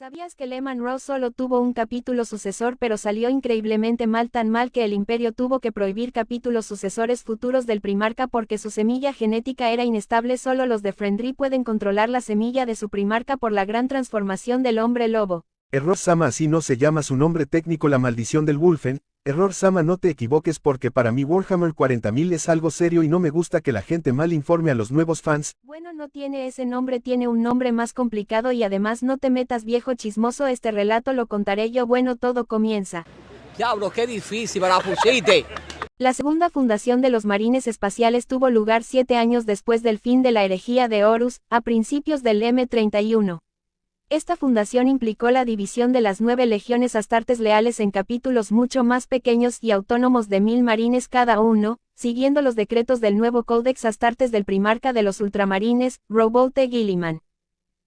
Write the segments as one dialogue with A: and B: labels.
A: ¿Sabías que Lehman Ross solo tuvo un capítulo sucesor pero salió increíblemente mal, tan mal que el imperio tuvo que prohibir capítulos sucesores futuros del primarca porque su semilla genética era inestable? Solo los de Frendry pueden controlar la semilla de su primarca por la gran transformación del hombre lobo.
B: Error Sama, así no se llama su nombre técnico, la maldición del Wulfen. Error Sama, no te equivoques porque para mí Warhammer 40.000 es algo serio y no me gusta que la gente mal informe a los nuevos fans.
A: Bueno, no tiene ese nombre, tiene un nombre más complicado y además no te metas, viejo chismoso, este relato lo contaré yo. Bueno, todo comienza.
C: Diablo, qué difícil me la pusiste.
A: La segunda fundación de los marines espaciales tuvo lugar 7 años después del fin de la herejía de Horus, a principios del M31. Esta fundación implicó la división de las 9 legiones astartes leales en capítulos mucho más pequeños y autónomos de 1000 marines cada uno, siguiendo los decretos del nuevo Codex Astartes del primarca de los ultramarines, Roboute Guilliman.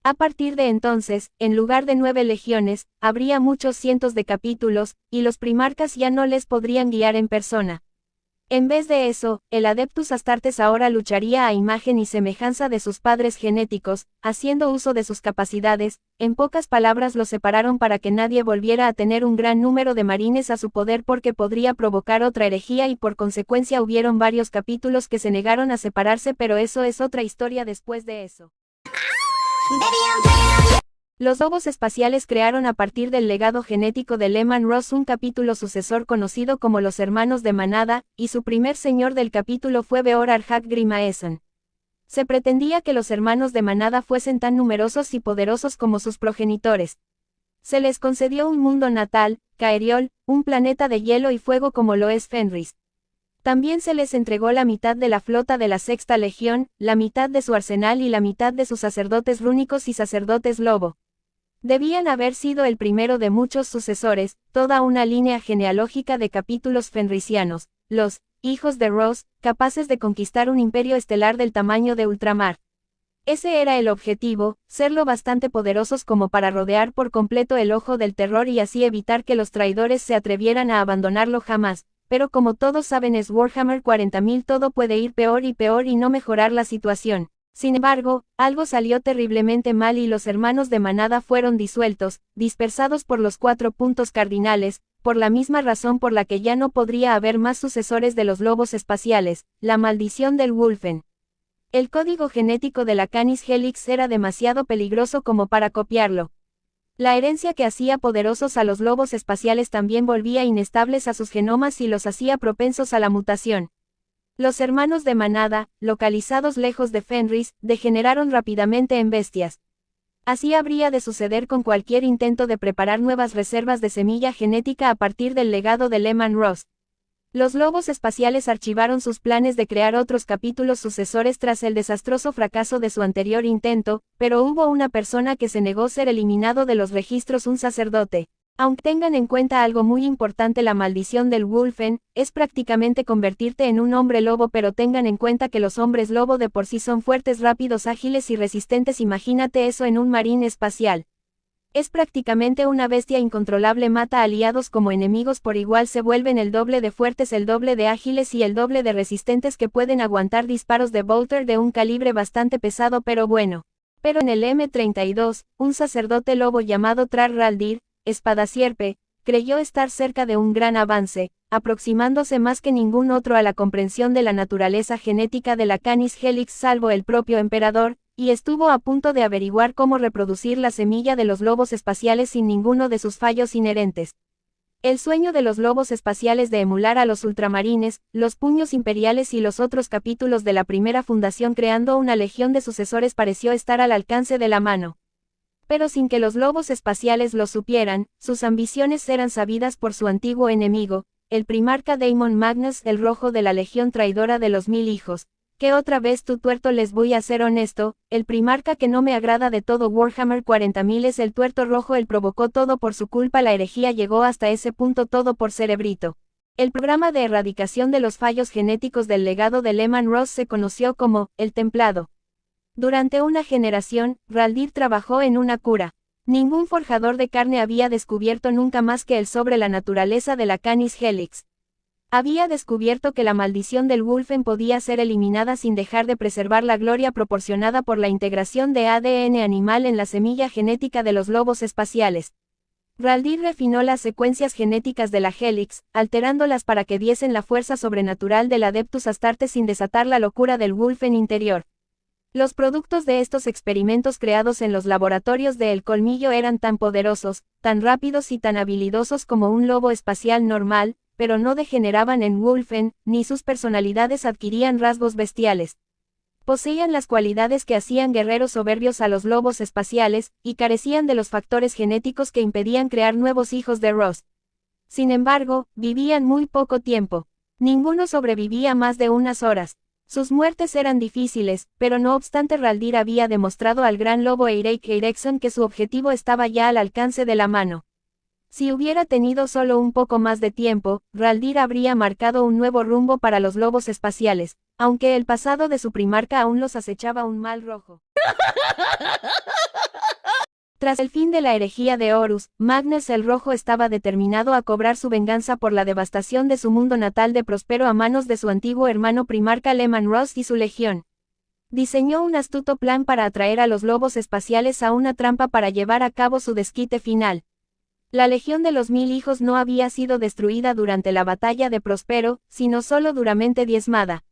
A: A partir de entonces, en lugar de 9 legiones, habría muchos cientos de capítulos, y los primarcas ya no les podrían guiar en persona. En vez de eso, el Adeptus Astartes ahora lucharía a imagen y semejanza de sus padres genéticos, haciendo uso de sus capacidades. En pocas palabras, los separaron para que nadie volviera a tener un gran número de marines a su poder porque podría provocar otra herejía y por consecuencia hubieron varios capítulos que se negaron a separarse, pero eso es otra historia después de eso. Los lobos espaciales crearon a partir del legado genético de Lehman Ross un capítulo sucesor conocido como los Hermanos de Manada, y su primer señor del capítulo fue Beor Arhak Grimaeson. Se pretendía que los Hermanos de Manada fuesen tan numerosos y poderosos como sus progenitores. Se les concedió un mundo natal, Caeriol, un planeta de hielo y fuego como lo es Fenris. También se les entregó la mitad de la flota de la Sexta Legión, la mitad de su arsenal y la mitad de sus sacerdotes rúnicos y sacerdotes lobo. Debían haber sido el primero de muchos sucesores, toda una línea genealógica de capítulos fenrisianos, los hijos de Ross, capaces de conquistar un imperio estelar del tamaño de ultramar. Ese era el objetivo, ser lo bastante poderosos como para rodear por completo el ojo del terror y así evitar que los traidores se atrevieran a abandonarlo jamás. Pero como todos saben, es Warhammer 40.000, todo puede ir peor y no mejorar la situación. Sin embargo, algo salió terriblemente mal y los Hermanos de Manada fueron disueltos, dispersados por los 4 puntos cardinales, por la misma razón por la que ya no podría haber más sucesores de los lobos espaciales, la maldición del Wulfen. El código genético de la Canis Helix era demasiado peligroso como para copiarlo. La herencia que hacía poderosos a los lobos espaciales también volvía inestables a sus genomas y los hacía propensos a la mutación. Los Hermanos de Manada, localizados lejos de Fenris, degeneraron rápidamente en bestias. Así habría de suceder con cualquier intento de preparar nuevas reservas de semilla genética a partir del legado de Lehman Ross. Los lobos espaciales archivaron sus planes de crear otros capítulos sucesores tras el desastroso fracaso de su anterior intento, pero hubo una persona que se negó a ser eliminado de los registros, un sacerdote. Aunque tengan en cuenta algo muy importante, la maldición del Wulfen es prácticamente convertirte en un hombre lobo, pero tengan en cuenta que los hombres lobo de por sí son fuertes, rápidos, ágiles y resistentes. Imagínate eso en un marín espacial. Es prácticamente una bestia incontrolable, mata aliados como enemigos por igual, se vuelven el doble de fuertes, el doble de ágiles y el doble de resistentes, que pueden aguantar disparos de bolter de un calibre bastante pesado, pero bueno. Pero en el M32, un sacerdote lobo llamado Trar Raldir, Espadasierpe, creyó estar cerca de un gran avance, aproximándose más que ningún otro a la comprensión de la naturaleza genética de la Canis Helix salvo el propio emperador, y estuvo a punto de averiguar cómo reproducir la semilla de los lobos espaciales sin ninguno de sus fallos inherentes. El sueño de los lobos espaciales de emular a los ultramarines, los puños imperiales y los otros capítulos de la primera fundación creando una legión de sucesores pareció estar al alcance de la mano. Pero sin que los lobos espaciales lo supieran, sus ambiciones eran sabidas por su antiguo enemigo, el primarca Daemon Magnus, el rojo de la legión traidora de los 1000 hijos. Que otra vez tu tuerto, les voy a ser honesto, el primarca que no me agrada de todo Warhammer 40.000 es el tuerto rojo, él provocó todo por su culpa, la herejía llegó hasta ese punto, todo por Cerebrito. El programa de erradicación de los fallos genéticos del legado de Lehman Ross se conoció como el Templado. Durante una generación, Raldir trabajó en una cura. Ningún forjador de carne había descubierto nunca más que él sobre la naturaleza de la Canis Helix. Había descubierto que la maldición del Wulfen podía ser eliminada sin dejar de preservar la gloria proporcionada por la integración de ADN animal en la semilla genética de los lobos espaciales. Raldir refinó las secuencias genéticas de la Helix, alterándolas para que diesen la fuerza sobrenatural del Adeptus Astartes sin desatar la locura del Wulfen interior. Los productos de estos experimentos creados en los laboratorios de El Colmillo eran tan poderosos, tan rápidos y tan habilidosos como un lobo espacial normal, pero no degeneraban en Wulfen, ni sus personalidades adquirían rasgos bestiales. Poseían las cualidades que hacían guerreros soberbios a los lobos espaciales, y carecían de los factores genéticos que impedían crear nuevos hijos de Ross. Sin embargo, vivían muy poco tiempo. Ninguno sobrevivía más de unas horas. Sus muertes eran difíciles, pero no obstante Raldir había demostrado al gran lobo Eirik Eriksson que su objetivo estaba ya al alcance de la mano. Si hubiera tenido solo un poco más de tiempo, Raldir habría marcado un nuevo rumbo para los lobos espaciales, aunque el pasado de su primarca aún los acechaba un mal rojo. Tras el fin de la herejía de Horus, Magnus el Rojo estaba determinado a cobrar su venganza por la devastación de su mundo natal de Prospero a manos de su antiguo hermano primarca Leman Russ y su legión. Diseñó un astuto plan para atraer a los lobos espaciales a una trampa para llevar a cabo su desquite final. La Legión de los Mil Hijos no había sido destruida durante la batalla de Prospero, sino solo duramente diezmada.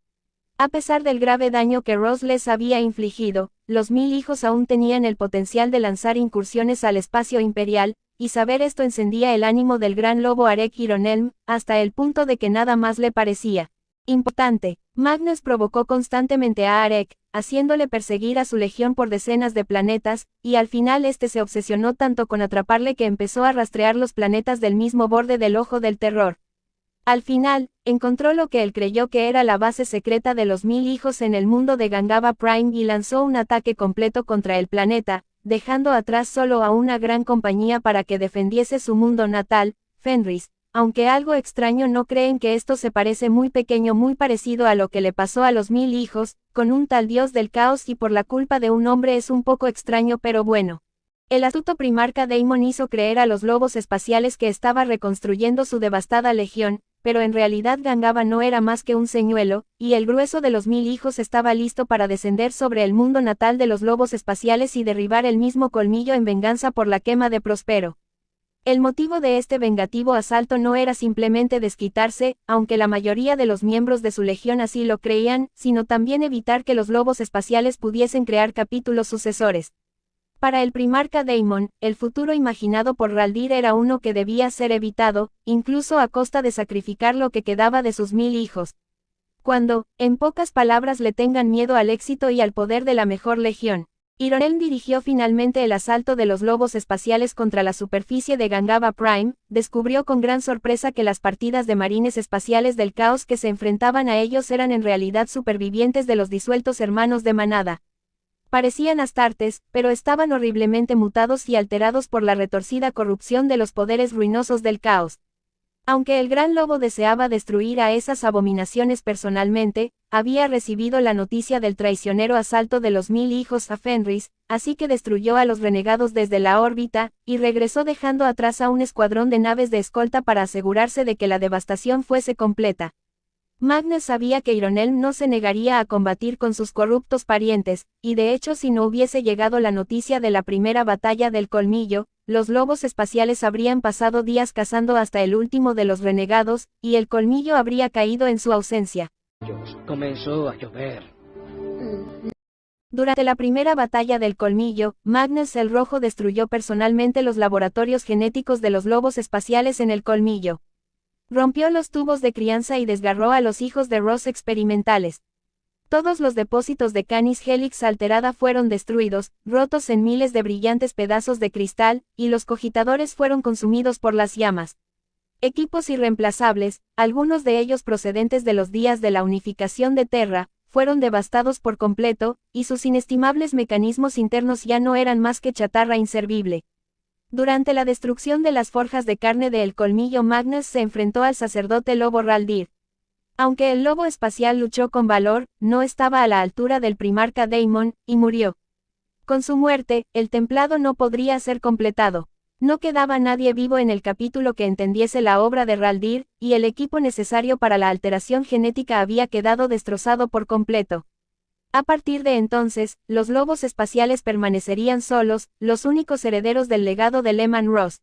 A: A pesar del grave daño que Ross les había infligido, los Mil Hijos aún tenían el potencial de lanzar incursiones al espacio imperial, y saber esto encendía el ánimo del gran lobo Arek Ironelm, hasta el punto de que nada más le parecía importante. Magnus provocó constantemente a Arek, haciéndole perseguir a su legión por decenas de planetas, y al final este se obsesionó tanto con atraparle que empezó a rastrear los planetas del mismo borde del Ojo del Terror. Al final, encontró lo que él creyó que era la base secreta de los Mil Hijos en el mundo de Gangava Prime y lanzó un ataque completo contra el planeta, dejando atrás solo a una gran compañía para que defendiese su mundo natal, Fenris. Aunque algo extraño, no creen que esto se parece muy pequeño, muy parecido a lo que le pasó a los Mil Hijos, con un tal dios del caos y por la culpa de un hombre. Es un poco extraño pero bueno. El astuto primarca Daemon hizo creer a los lobos espaciales que estaba reconstruyendo su devastada legión, pero en realidad Gangava no era más que un señuelo, y el grueso de los Mil Hijos estaba listo para descender sobre el mundo natal de los lobos espaciales y derribar el mismo colmillo en venganza por la quema de Prospero. El motivo de este vengativo asalto no era simplemente desquitarse, aunque la mayoría de los miembros de su legión así lo creían, sino también evitar que los lobos espaciales pudiesen crear capítulos sucesores. Para el primarca Daemon, el futuro imaginado por Raldir era uno que debía ser evitado, incluso a costa de sacrificar lo que quedaba de sus Mil Hijos. Cuando, en pocas palabras, le tengan miedo al éxito y al poder de la mejor legión. Ironelm dirigió finalmente el asalto de los lobos espaciales contra la superficie de Gangava Prime, descubrió con gran sorpresa que las partidas de marines espaciales del caos que se enfrentaban a ellos eran en realidad supervivientes de los disueltos hermanos de manada. Parecían astartes, pero estaban horriblemente mutados y alterados por la retorcida corrupción de los poderes ruinosos del caos. Aunque el gran lobo deseaba destruir a esas abominaciones personalmente, había recibido la noticia del traicionero asalto de los Mil Hijos a Fenris, así que destruyó a los renegados desde la órbita, y regresó dejando atrás a un escuadrón de naves de escolta para asegurarse de que la devastación fuese completa. Magnus sabía que Ironelm no se negaría a combatir con sus corruptos parientes, y de hecho si no hubiese llegado la noticia de la primera batalla del Colmillo, los lobos espaciales habrían pasado días cazando hasta el último de los renegados, y el Colmillo habría caído en su ausencia.
C: Comenzó a llover.
A: Durante la primera batalla del Colmillo, Magnus el Rojo destruyó personalmente los laboratorios genéticos de los lobos espaciales en el Colmillo. Rompió los tubos de crianza y desgarró a los hijos de Ross experimentales. Todos los depósitos de Canis Helix alterada fueron destruidos, rotos en miles de brillantes pedazos de cristal, y los cogitadores fueron consumidos por las llamas. Equipos irreemplazables, algunos de ellos procedentes de los días de la unificación de Terra, fueron devastados por completo, y sus inestimables mecanismos internos ya no eran más que chatarra inservible. Durante la destrucción de las forjas de carne de El Colmillo, Magnus se enfrentó al sacerdote lobo Raldir. Aunque el lobo espacial luchó con valor, no estaba a la altura del primarca Daemon, y murió. Con su muerte, el templado no podría ser completado. No quedaba nadie vivo en el capítulo que entendiese la obra de Raldir, y el equipo necesario para la alteración genética había quedado destrozado por completo. A partir de entonces, los lobos espaciales permanecerían solos, los únicos herederos del legado de Leman Russ.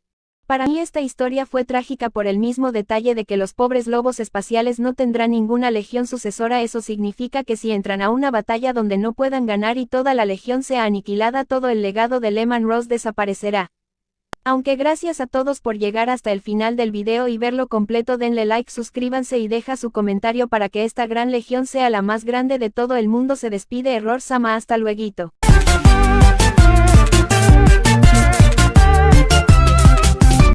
A: Para mí esta historia fue trágica por el mismo detalle de que los pobres lobos espaciales no tendrán ninguna legión sucesora. Eso significa que si entran a una batalla donde no puedan ganar y toda la legión sea aniquilada, todo el legado de Leman Russ desaparecerá. Aunque gracias a todos por llegar hasta el final del video y verlo completo, denle like, suscríbanse y deja su comentario para que esta gran legión sea la más grande de todo el mundo. Se despide Error Sama, hasta lueguito.